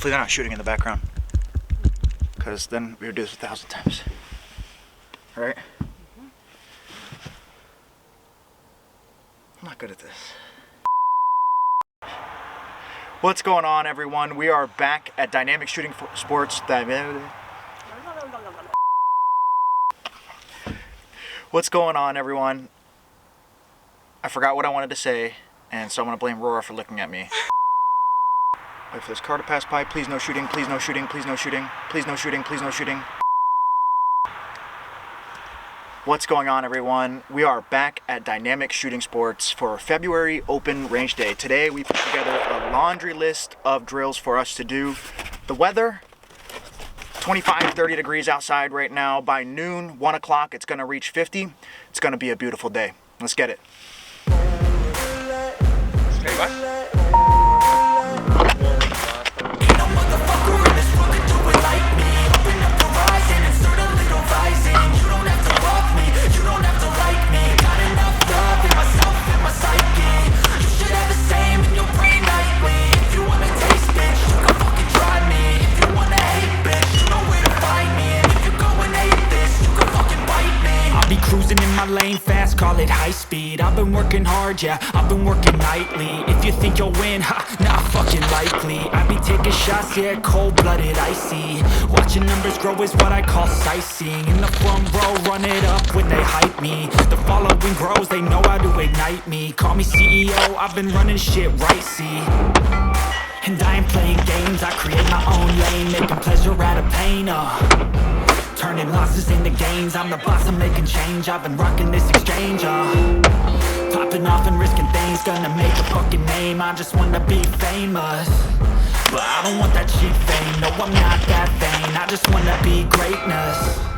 Hopefully they're not shooting in the background, because then we would do this 1,000 times. All right? I'm not good at this. What's going on, everyone? We are back at Dynamic Shooting Sports. What's going on, everyone? I forgot what I wanted to say, and so I'm gonna blame Rora for looking at me. Wait for this car to pass by. Please no shooting, please no shooting, please no shooting, please no shooting, please no shooting. What's going on, everyone? We are back at Dynamic Shooting Sports for February Open Range Day. Today we put together a laundry list of drills for us to do. The weather, 25, 30 degrees outside right now. By noon, 1 o'clock, it's gonna reach 50. It's gonna be a beautiful day. Let's get it. Okay, bye. Cruising in my lane fast, call it high speed. I've been working hard, yeah, I've been working nightly. If you think you'll win, ha, not fucking likely. I be taking shots, yeah, cold-blooded, icy. Watching numbers grow is what I call sightseeing. In the front row, run it up when they hype me. The following grows, they know how to ignite me. Call me CEO, I've been running shit right, see. And I ain't playing games, I create my own lane, making pleasure out of pain, turning losses into gains. I'm the boss, I'm making change. I've been rocking this exchange, popping off and risking things. Gonna make a fucking name. I just wanna be famous, but I don't want that cheap fame. No, I'm not that vain. I just wanna be greatness.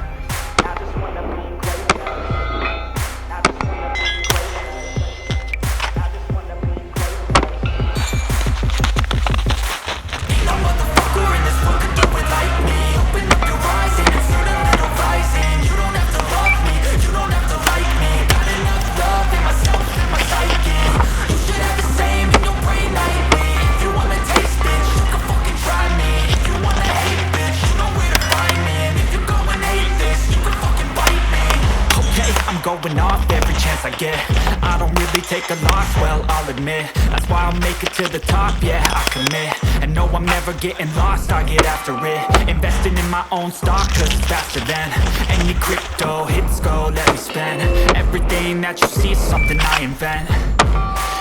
Going off every chance I get. I don't really take a loss, well, I'll admit. That's why I'll make it to the top, yeah, I commit. And no, I'm never getting lost, I get after it. Investing in my own stock, cause it's faster than any crypto hits go, let me spend. Everything that you see is something I invent,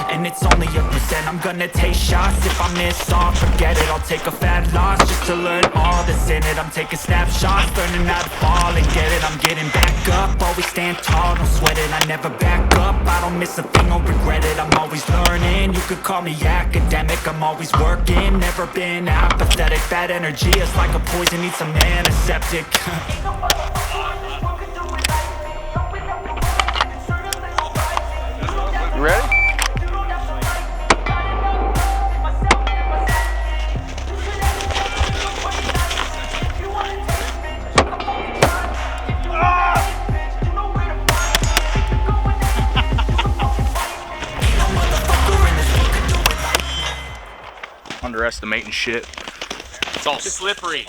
and it's only a percent. I'm gonna take shots, if I miss all, forget it. I'll take a fat loss just to learn all that's in it. I'm taking snapshots, learning how to fall and get it. I'm getting back up, always stand tall, don't sweat it. I never back up, I don't miss a thing or regret it. I'm always learning, you could call me academic. I'm always working, never been apathetic. Bad energy is like a poison, need some antiseptic. You ready? Underestimating shit. It's all slippery.